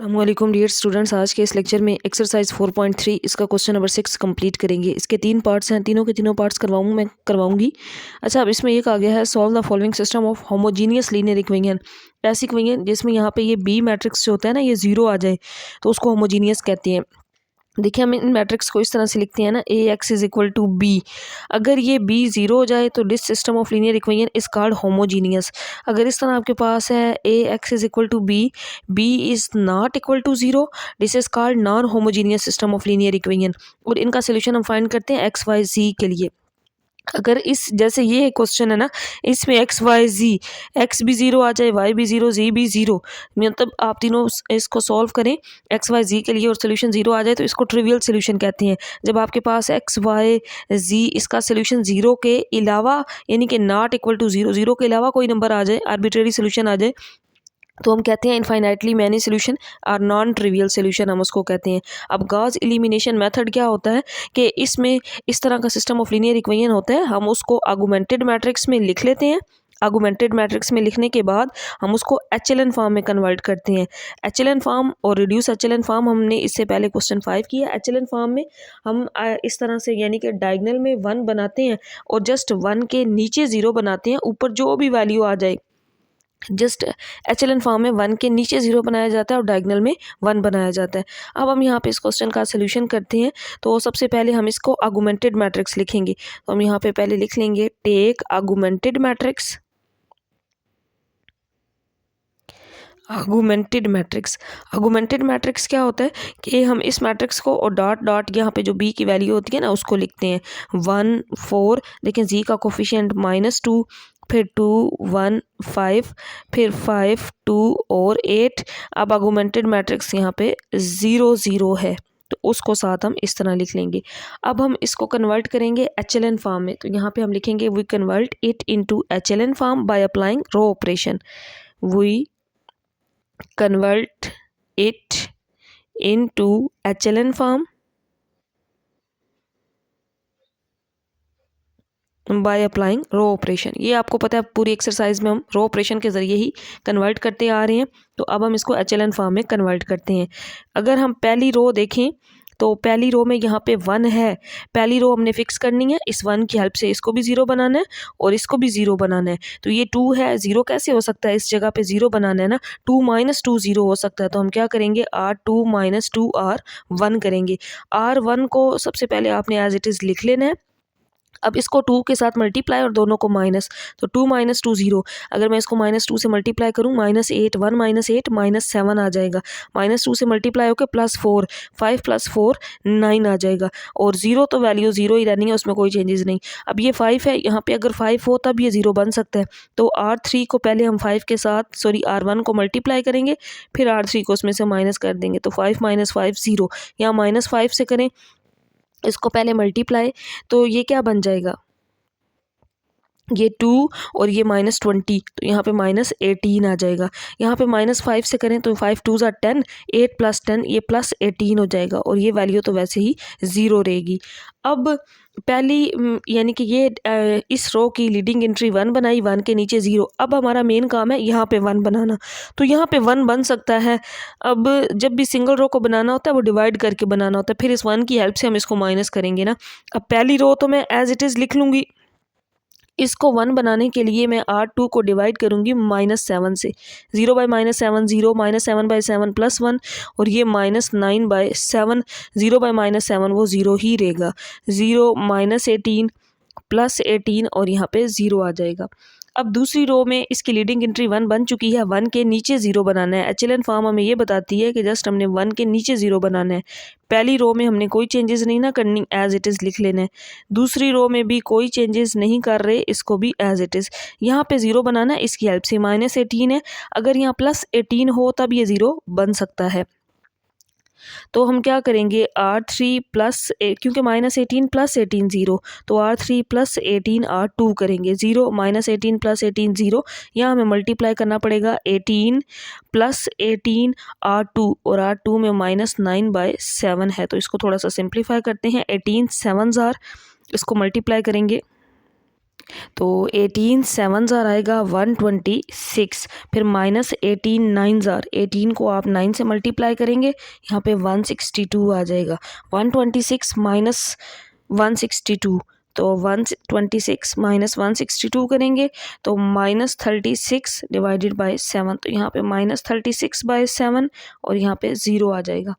अस्सलामुअलैकुम dear students, आज के इस लेक्चर में एक्सरसाइज 4.3 इसका क्वेश्चन नंबर 6 कंप्लीट करेंगे। इसके 3 पार्ट्स हैं, तीनों के तीनों पार्ट्स करवाऊंगी। अच्छा, अब इसमें ये कहा गया है solve the following system of homogeneous linear equation. ऐसी इक्वेशन जिसमें यहाँ पे ये बी मैट्रिक्स जो होता है ना, ये जीरो आ जाए तो उसको होमोजीनियस कहते हैं। देखिए, हम इन मैट्रिक्स को इस तरह से लिखते हैं ना, A X is equal to B. अगर ये बी जीरो हो जाए तो this system of linear equation is called homogeneous. अगर इस तरह आपके पास है A X is equal to B, B is not equal to zero, this is called non homogeneous system of linear equation. और इनका सोल्यूशन हम फाइंड करते हैं एक्स वाई जी के लिए। अगर इस जैसे ये क्वेश्चन है ना, इसमें एक्स वाई जी, एक्स भी ज़ीरो आ जाए, वाई भी ज़ीरो, जी भी ज़ीरो, मतलब आप तीनों इसको सॉल्व करें एक्स वाई जी के लिए और सोल्यूशन ज़ीरो आ जाए तो इसको ट्रिवियल सोल्यूशन कहते हैं। जब आपके पास एक्स वाई जी इसका सोल्यूशन ज़ीरो के अलावा यानी कि not equal to zero, zero के अलावा कोई नंबर आ जाए, आर्बिट्रेरी सोल्यूशन आ जाए, तो हम कहते हैं इनफाइनाइटली मैनी सोल्यूशन और नॉन ट्रिवियल सोल्यूशन हम उसको कहते हैं। अब गॉस एलिमिनेशन मेथड क्या होता है कि इसमें इस तरह का सिस्टम ऑफ लीनियर इक्वेशन होता है, हम उसको आर्गुमेंटेड मैट्रिक्स में लिख लेते हैं। आर्गुमेंटेड मैट्रिक्स में लिखने के बाद हम उसको एचएलएन फॉर्म में कन्वर्ट करते हैं। एचएलएन फॉर्म और रिड्यूस एचएलएन फॉर्म हमने इससे पहले क्वेश्चन 5 किया। एचएलएन फॉर्म में हम इस तरह से यानी कि डायगोनल में 1 बनाते हैं और जस्ट 1 के नीचे 0 बनाते हैं, ऊपर जो भी वैल्यू आ जाए जस्ट एचएलएन फॉर्म में 1 के नीचे 0 बनाया जाता है और डायगोनल में 1 बनाया जाता है। अब हम यहाँ पे इस क्वेश्चन का सोल्यूशन करते हैं। तो सबसे पहले हम इसको आर्गुमेंटेड मैट्रिक्स लिखेंगे। तो हम यहाँ पे पहले लिख लेंगे take augmented matrix. Augmented matrix, augmented matrix क्या होता है कि हम इस मैट्रिक्स को और डॉट डॉट यहाँ पे जो बी की वैल्यू होती है ना उसको लिखते हैं 1 4, देखें जी का कोफिशिएंट -2, फिर 2 1 5, फिर 5 2 और 8। अब आर्गुमेंटेड मैट्रिक्स यहाँ पे 0 0 है तो उसको साथ हम इस तरह लिख लेंगे। अब हम इसको कन्वर्ट करेंगे एचएलएन फॉर्म में। तो यहाँ पे हम लिखेंगे we convert it into HLN form by applying row operation. वी convert it into HLN form by applying row operation. ये आपको पता है पूरी एक्सरसाइज में हम रो ऑपरेशन के ज़रिए ही कन्वर्ट करते आ रहे हैं। तो अब हम इसको HLN फॉर्म में कन्वर्ट करते हैं। अगर हम पहली रो देखें तो पहली रो में यहाँ पे 1 है, पहली रो हमने फिक्स करनी है। इस 1 की हेल्प से इसको भी 0 बनाना है और इसको भी 0 बनाना है। तो ये 2 है, 0 कैसे हो सकता है, इस जगह पे 0 बनाना है ना, 2 - 2 0 हो सकता है। तो हम क्या करेंगे R2 - 2 R1 करेंगे। R1 को सबसे पहले आपने एज इट इज़ लिख लेना है। अब इसको 2 के साथ मल्टीप्लाई और दोनों को माइनस, तो 2 - 2 0। अगर मैं इसको -2 से मल्टीप्लाई करूँ, -8 1 -8 -7 आ जाएगा। -2 से मल्टीप्लाई होकर +4 5 + 4 9 आ जाएगा। और 0 तो वैल्यू 0 ही रहनी है, उसमें कोई चेंजेस नहीं। अब ये 5 है, यहाँ पे अगर 5 हो तब ये 0 बन सकता है। तो R3 को पहले हम 5 के साथ R1 को मल्टीप्लाई करेंगे, फिर R3 को उसमें से माइनस कर देंगे। तो 5 - 5 0, यहाँ -5 से करें इसको पहले मल्टीप्लाई, तो ये क्या बन जाएगा, ये 2 और ये -20, तो यहाँ पे -18 आ जाएगा। यहाँ पे -5 से करें तो 5 2 ज़ा 10, 8 + 10 ये +18 हो जाएगा और ये वैल्यू तो वैसे ही 0 रहेगी। अब पहली यानी कि ये इस रो की लीडिंग एंट्री 1 बनाई, 1 के नीचे 0। अब हमारा मेन काम है यहाँ पे 1 बनाना, तो यहाँ पे 1 बन सकता है। अब जब भी सिंगल रो को बनाना होता है वो डिवाइड करके बनाना होता है, फिर इस 1 की हेल्प से हम इसको माइनस करेंगे ना। अब पहली रो तो मैं एज इट इज़ लिख लूँगी। इसको 1 बनाने के लिए मैं R2 को डिवाइड करूँगी -7 से। 0 बाई -7 0, -7 बाई 7 +1 और ये -9 बाई 7। 0 बाई -7 वो 0 ही रहेगा। 0 -18 +18 और यहाँ पे 0 आ जाएगा। अब दूसरी रो में इसकी लीडिंग एंट्री 1 बन चुकी है, 1 के नीचे 0 बनाना है। एचएलएन फॉर्म हमें ये बताती है कि जस्ट हमने 1 के नीचे 0 बनाना है। पहली रो में हमने कोई चेंजेस नहीं ना करनी, एज इट इज़ लिख लेना है। दूसरी रो में भी कोई चेंजेस नहीं कर रहे, इसको भी एज इट इज़। यहाँ पे 0 बनाना है, इसकी हेल्प से -18 है, अगर यहाँ +18 हो तब ये 0 बन सकता है। तो हम क्या करेंगे, R3 प्लस क्योंकि -18 + 18 0, तो R3 + 18 R2 करेंगे। 0 -18 + 18 0, यहाँ हमें मल्टीप्लाई करना पड़ेगा 18 + 18 R2 और R2 में -9/7 है। तो इसको थोड़ा सा सिंप्लीफाई करते हैं। 18 7s, इसको मल्टीप्लाई करेंगे तो 18 7 ज़ार आएगा 126, फिर माइनस 18 9 ज़ार, 18 को आप 9 से मल्टीप्लाई करेंगे, यहाँ पे 162 आ जाएगा। 126 माइनस 162, तो 126 माइनस 162 करेंगे तो माइनस 36 डिवाइडेड बाय 7, तो यहाँ पे माइनस 36 बाय 7 और यहाँ पे 0 आ जाएगा।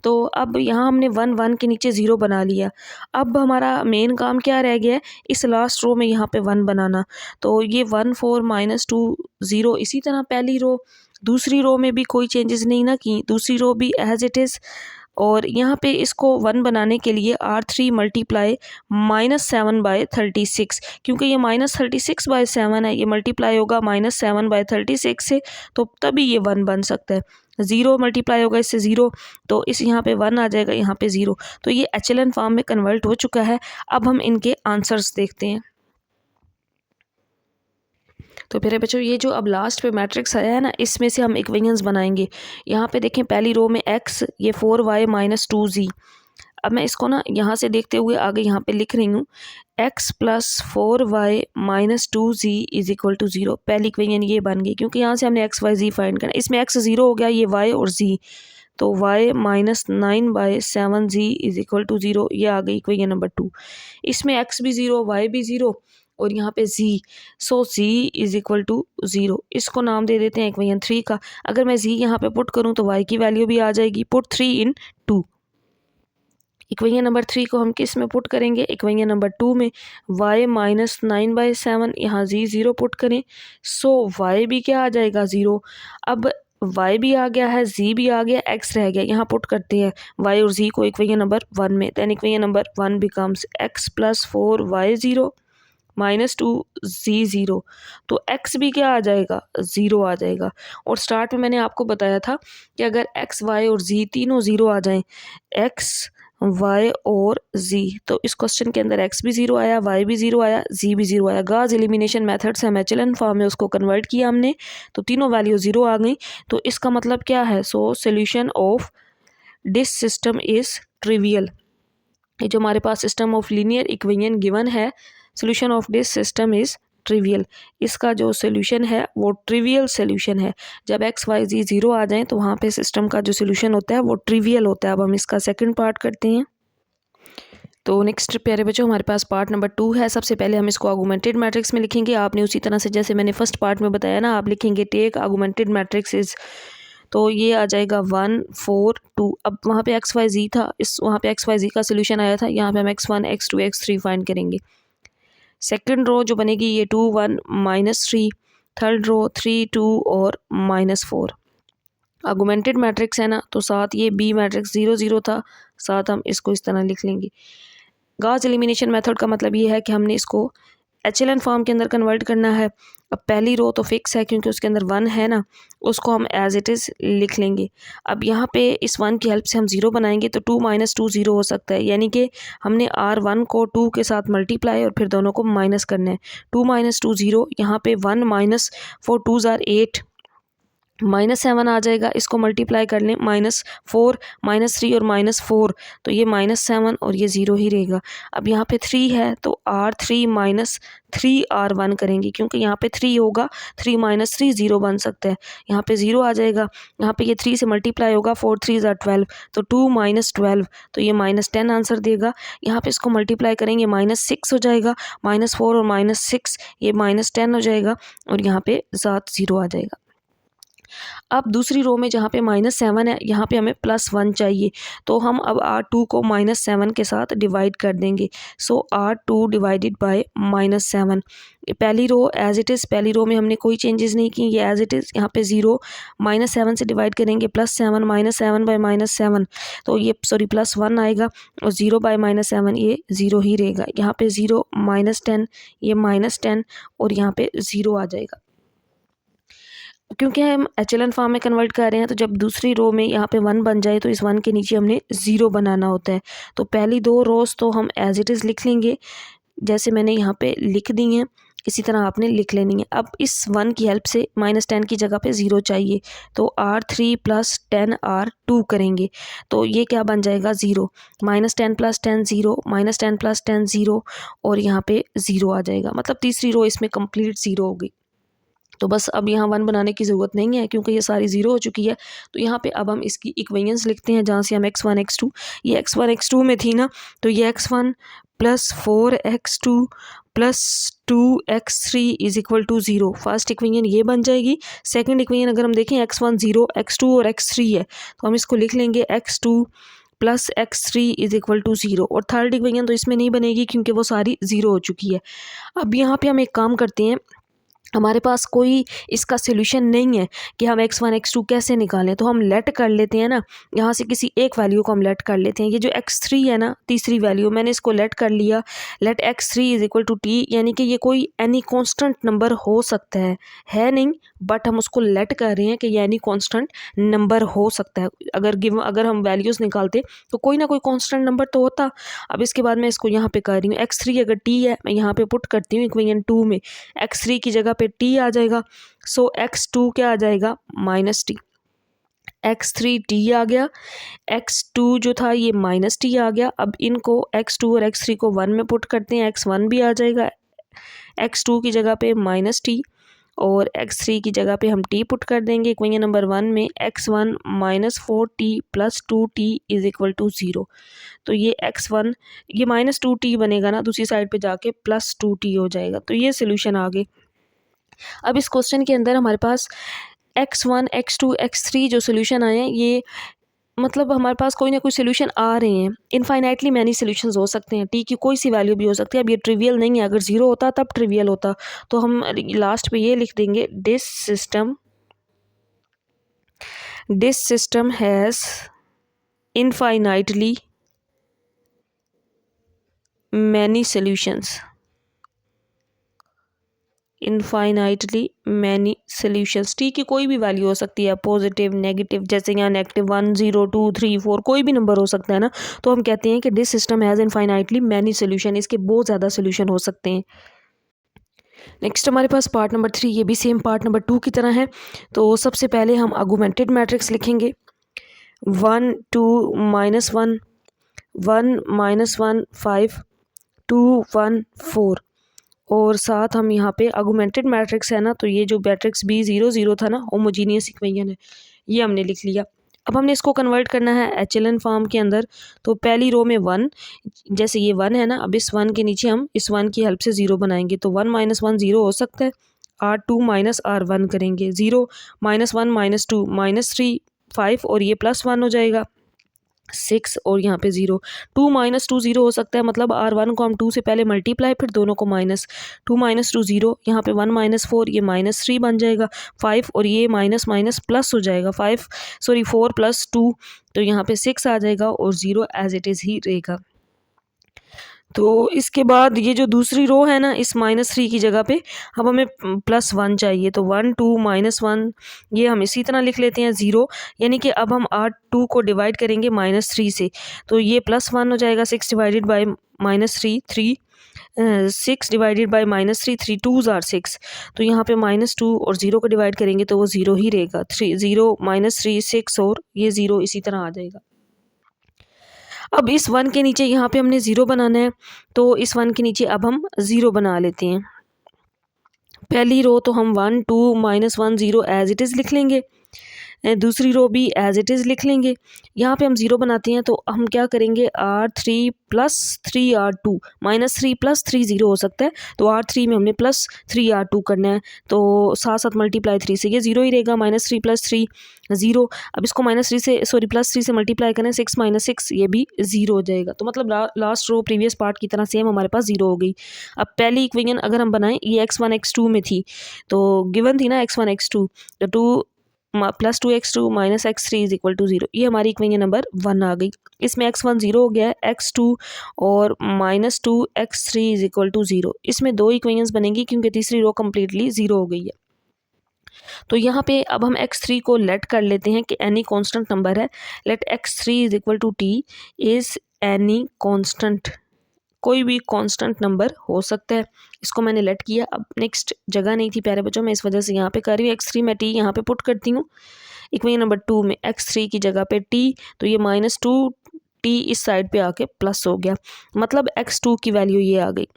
तो अब यहाँ हमने 1 1 के नीचे 0 बना लिया। अब हमारा मेन काम क्या रह गया है, इस लास्ट रो में यहाँ पे 1 बनाना। तो ये 1 4 माइनस 2 0, इसी तरह पहली रो, दूसरी रो में भी कोई चेंजेस नहीं ना की, दूसरी रो भी एज इट इज़। और यहाँ पे इसको 1 बनाने के लिए R3 मल्टीप्लाई -7/36, क्योंकि ये -36/7 है, ये मल्टीप्लाई होगा -7/36 से, तो तभी ये 1 बन सकता है। 0 मल्टीप्लाई होगा इससे 0, तो इस यहाँ पे 1 आ जाएगा, यहाँ पे 0। तो ये एचएलएन फॉर्म में कन्वर्ट हो चुका है। अब हम इनके आंसर्स देखते हैं। तो फिर बच्चों ये जो अब लास्ट पे मैट्रिक्स आया है ना, इसमें से हम इक्वेशंस बनाएंगे। यहाँ पे देखें पहली रो में x, ये 4y माइनस 2z। अब मैं इसको ना यहाँ से देखते हुए आगे यहाँ पे लिख रही हूँ, x plus 4y minus 2z is equal to 0। पहली इक्वेशन ये बन गई, क्योंकि यहाँ से हमने x y z फाइंड करना। इसमें x 0 हो गया, ये y और z, तो y minus 9/7z is equal to 0, ये आ गई इक्वेशन नंबर 2। इसमें x भी 0, y भी 0 और यहाँ पे z, so z is equal to 0। इसको नाम दे देते हैं इक्वेशन 3 का। अगर मैं z यहाँ पे पुट करूँ तो y की वैल्यू भी आ जाएगी। पुट 3 इन 2। इक्वेशन नंबर 3 को हम किस में पुट करेंगे, इक्वेशन नंबर 2 में। y माइनस 9/7, यहाँ z 0 पुट करें, सो y भी क्या आ जाएगा 0। अब y भी आ गया है, z भी आ गया, x रह गया, यहाँ पुट करते हैं y और z को इक्वेशन नंबर 1 में। Then equation number 1 becomes x plus 4y 0 minus 2z 0, तो x भी क्या आ जाएगा 0 आ जाएगा। और स्टार्ट में मैंने आपको बताया था कि अगर x y और z तीनों 0 आ जाएं, x y और z, तो इस क्वेश्चन के अंदर x भी 0 आया, y भी 0 आया, z भी 0 आया। गाज एलिमिनेशन मेथड से हम एचएलएन फॉर्म में उसको कन्वर्ट किया हमने, तो तीनों वैल्यू 0 आ गई। तो इसका मतलब क्या है, so solution of this system is trivial. ये जो हमारे पास system of linear equation given है, solution of this system is trivial. इसका जो सोल्यूशन है वो ट्रिवियल सोल्यूशन है। जब x y z 0 आ जाएं तो वहाँ पे सिस्टम का जो सोल्यूशन होता है वो ट्रिवियल होता है। अब हम इसका सेकंड पार्ट करते हैं। तो नेक्स्ट प्यारे बच्चों हमारे पास पार्ट नंबर 2 है। सबसे पहले हम इसको आर्गुमेंटेड मैट्रिक्स में लिखेंगे। आपने उसी तरह से जैसे मैंने फर्स्ट पार्ट में बताया ना, आप लिखेंगे टेक आर्गुमेंटेड मैट्रिक्स इज, तो ये आ जाएगा 1 4 2। अब वहाँ पे एक्स वाई जी था, इस वहाँ पे एक्स वाई जी का सोल्यूशन आया था, यहाँ पे हम x1 x2 x3 फाइंड करेंगे। सेकंड रो जो बनेगी ये 2 1 -3, थर्ड रो 3 2 और -4। आर्गुमेंटेड मैट्रिक्स है ना, तो साथ ये बी मैट्रिक्स 0 0 था, साथ हम इसको इस तरह लिख लेंगे। गाउस एलिमिनेशन मेथड का मतलब ये है कि हमने इसको एचएलएन फॉर्म के अंदर कन्वर्ट करना है। अब पहली रो तो फिक्स है क्योंकि उसके अंदर 1 है ना, उसको हम एज इट इज़ लिख लेंगे। अब यहाँ पे इस 1 की हेल्प से हम 0 बनाएंगे, तो 2 - 2 0 हो सकता है, यानी कि हमने R1 को 2 के साथ मल्टीप्लाई और फिर दोनों को माइनस करना है। 2 - 2 0, यहाँ पे 1 - 4 2 ज़ार 8, -7 आ जाएगा। इसको मल्टीप्लाई कर लें, -4 -3 और -4, तो ये -7 और ये 0 ही रहेगा। अब यहाँ पे 3 है तो R3 - 3 R1 करेंगे, क्योंकि यहाँ पे 3 होगा, 3 - 3 0 बन सकता है। यहाँ पे 0 आ जाएगा, यहाँ पे ये 3 से मल्टीप्लाई होगा, 4 3 ज़ार 12, तो 2 - 12, तो ये -10 आंसर देगा। यहाँ पे इसको मल्टीप्लाई करेंगे, -6 हो जाएगा, -4 और -6 ये -10 हो जाएगा और यहाँ पे ज़ात 0 आ जाएगा। अब दूसरी रो में जहाँ पे -7 है, यहाँ पे हमें +1 चाहिए, तो हम अब R2 को -7 के साथ डिवाइड कर देंगे। सो R2 डिवाइडेड बाय -7। पहली रो एज इट इज़, पहली रो में हमने कोई चेंजेस नहीं की, ये एज इट इज़। यहाँ पे 0 -7 से डिवाइड करेंगे, +7 -7 बाय -7, तो ये सॉरी +1 आएगा और 0 बाय -7 ये 0 ही रहेगा। यहाँ पे 0 -10, ये -10 और यहाँ पे 0 आ जाएगा। क्योंकि हम एचएलएन फॉर्म में कन्वर्ट कर रहे हैं, तो जब दूसरी रो में यहाँ पे 1 बन जाए तो इस 1 के नीचे हमने 0 बनाना होता है। तो पहली 2 रोज़ तो हम एज इट इज़ लिख लेंगे, जैसे मैंने यहाँ पे लिख दी हैं इसी तरह आपने लिख लेनी है। अब इस 1 की हेल्प से -10 की जगह पे 0 चाहिए, तो R3 + 10 R2 करेंगे तो ये क्या बन जाएगा 0, -10 + 10 0, -10 + 10 0 और यहाँ पे 0 आ जाएगा, मतलब तीसरी रो इसमें कंप्लीट 0 हो गई। तो बस अब यहाँ 1 बनाने की ज़रूरत नहीं है क्योंकि ये सारी 0 हो चुकी है। तो यहाँ पे अब हम इसकी इक्वेशंस लिखते हैं जहाँ से हम x1 x2, ये x1 x2 में थी ना, तो ये x1 + 4x2 + 2x3 = 0, first equation ये बन जाएगी। सेकंड इक्वेशन अगर हम देखें x1 0, x2 और x3 है, तो हम इसको लिख लेंगे x2 + x3 = 0, और थर्ड इक्वेशन तो इसमें नहीं बनेगी क्योंकि वो सारी 0 हो चुकी है। अब यहाँ पे हम एक काम करते हैं, हमारे पास कोई इसका सोल्यूशन नहीं है कि हम x1 x2 कैसे निकालें, तो हम लेट कर लेते हैं ना, यहाँ से किसी एक वैल्यू को हम लेट कर लेते हैं। ये जो x3 है ना, तीसरी वैल्यू, मैंने इसको लेट कर लिया, लेट x3 = t, यानी कि ये कोई एनी कांस्टेंट नंबर हो सकता है नहीं, बट हम उसको लेट कर रहे हैं कि ये एनी कांस्टेंट नंबर हो सकता है। अगर हम वैल्यूज़ निकालते तो कोई ना कोई कांस्टेंट नंबर तो होता। अब इसके बाद मैं इसको यहाँ पे कर रही हूँ, x3 अगर t है, मैं यहाँ पे पुट करती हूँ इक्वेशन 2 में, x3 की जगह पे t आ जाएगा, सो x2 क्या आ जाएगा -t, x3 t आ गया, x2 जो था ये -t आ गया। अब इनको x2 और x3 को 1 में पुट करते हैं, x1 भी आ जाएगा, x2 की जगह पे -t और x3 की जगह पे हम t पुट कर देंगे इक्वेशन नंबर 1 में, x1 -4t + 2t = 0। तो ये x1 ये -2t बनेगा ना, दूसरी साइड पे जाके +2t हो जाएगा। तो ये सोल्यूशन आ गए। अब इस क्वेश्चन के अंदर हमारे पास x1 x2 x3 जो सोल्यूशन आए हैं, ये मतलब हमारे पास कोई ना कोई सोल्यूशन आ रहे हैं। इनफाइनाइटली मैनी सोल्यूशंस हो सकते हैं, टी की कोई सी वैल्यू भी हो सकती है। अब ये ट्रिवियल नहीं है, अगर 0 होता तब ट्रिवियल होता, तो हम लास्ट पे ये लिख देंगे, this system has infinitely many solutions, infinitely many solutions. T की कोई भी वैल्यू हो सकती है, पॉजिटिव नेगेटिव, जैसे यहाँ -1 0 2 3 4 कोई भी नंबर हो सकता है ना, तो हम कहते हैं कि this system has infinitely many solution, इसके बहुत ज़्यादा सोल्यूशन हो सकते हैं। नेक्स्ट हमारे पास पार्ट नंबर 3, ये भी सेम पार्ट नंबर 2 की तरह है। तो सबसे पहले हम आर्गुमेंटेड मैट्रिक्स लिखेंगे, 1 2 -1 1 -1 5 2 1 4, और साथ हम यहाँ पे आर्गुमेंटेड मैट्रिक्स है ना, तो ये जो मैट्रिक्स B 0 0 था ना, होमोजीनियस इक्वेशन है, ये हमने लिख लिया। अब हमने इसको कन्वर्ट करना है एचएलएन फॉर्म के अंदर। तो पहली रो में 1, जैसे ये 1 है ना, अब इस 1 के नीचे हम इस 1 की हेल्प से 0 बनाएंगे, तो 1 - 1 0 हो सकता है, R2 - R1 करेंगे, 0 -1 -2 -3 5 और ये +1 हो जाएगा 6 और यहाँ पे 0, 2 - 2 0 हो सकता है, मतलब R1 को हम 2 से पहले मल्टीप्लाई, फिर दोनों को माइनस, 2 - 2 0, यहाँ पे 1 - 4 ये -3 बन जाएगा, 5 और ये माइनस माइनस प्लस हो जाएगा, 4 + 2, तो यहाँ पे 6 आ जाएगा और 0 एज इट इज़ ही रहेगा। तो इसके बाद ये जो दूसरी रो है ना, इस -3 की जगह पे अब हमें +1 चाहिए, तो 1 2 -1 ये हम इसी तरह लिख लेते हैं 0, यानी कि अब हम R2 को डिवाइड करेंगे -3 से, तो ये +1 हो जाएगा, 6 divided by -3 3 6 divided by -3 3 2s are 6, तो यहाँ पे -2 और 0 को डिवाइड करेंगे तो वो 0 ही रहेगा, 3 0 -3 6 और ये 0 इसी तरह आ जाएगा। अब इस 1 के नीचे यहाँ पे हमने 0 बनाना है, तो इस 1 के नीचे अब हम 0 बना लेते हैं। पहली रो तो हम 1 2 -1 0 एज इट इज़ लिख लेंगे, दूसरी रो भी एज इट इज़ लिख लेंगे। यहाँ पे हम 0 बनाते हैं तो हम क्या करेंगे, R3 + 3 R2 -3 + 3 0 हो सकता है, तो R3 में हमने +3 R2 करना है, तो साथ साथ मल्टीप्लाई 3 से ये 0 ही रहेगा, -3 + 3 0। अब इसको +3 से मल्टीप्लाई करें, 6 - 6 ये भी 0 हो जाएगा, तो मतलब लास्ट रो प्रीवियस पार्ट की तरह सेम हमारे पास 0 हो गई। अब पहली इक्वेशन अगर हम बनाएं, ये x1 x2 में थी, तो गिवन थी ना x1 x2, तो 2 + 2x2 - x3 = 0, ये हमारी इक्वेशन नंबर 1 आ गई। इसमें x1 0 हो गया है, x2 और -2 x3 = 0, इसमें 2 इक्वेशंस बनेंगी क्योंकि तीसरी रो कम्प्लीटली 0 हो गई है। तो यहाँ पे अब हम x3 को लेट कर लेते हैं कि एनी कांस्टेंट नंबर है, let x3 = t is any constant कोई भी कांस्टेंट नंबर हो सकता है। इसको मैंने लेट किया। अब नेक्स्ट जगह नहीं थी प्यारे बच्चों, मैं इस वजह से यहाँ पे कर रही हूँ। x3 मैं t यहाँ पे पुट करती हूँ। इक्वेशन नंबर 2 में x3 की जगह पे t, तो ये -2t इस साइड पे आके प्लस हो गया, मतलब x2 की वैल्यू ये आ गई।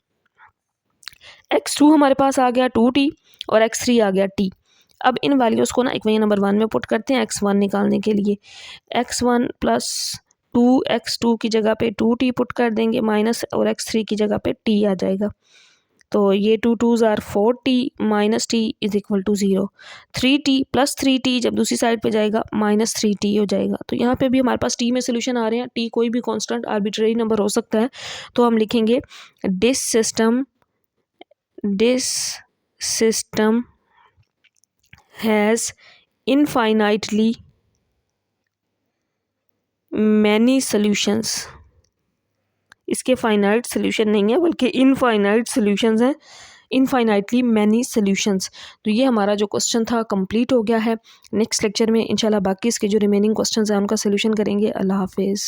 x2 हमारे पास आ गया 2t और x3 आ गया t। अब इन वैल्यूज़ को ना इक्वेशन नंबर 1 में पुट करते हैं x1 निकालने के लिए। x1 प्लस 2x2 की जगह पे 2t पुट कर देंगे माइनस, और x3 की जगह पे t आ जाएगा। तो ये 2 2s are 4t minus t is equal to 0। 3t plus 3t जब दूसरी साइड पे जाएगा माइनस 3t हो जाएगा। तो यहाँ पे भी हमारे पास t में सोल्यूशन आ रहे हैं। t कोई भी कांस्टेंट आर्बिट्रेरी नंबर हो सकता है, तो हम लिखेंगे this system has infinitely many solutions. इसके फाइनाइट सोल्यूशन नहीं है बल्कि इनफाइनाइट सॉल्यूशंस हैं, इनफाइनाइटली मैनी सॉल्यूशंस। तो ये हमारा जो क्वेश्चन था कंप्लीट हो गया है। नेक्स्ट लेक्चर में इंशाल्लाह बाकी इसके जो रिमेनिंग क्वेश्चंस हैं उनका सोल्यूशन करेंगे। अल्लाह हाफिज़।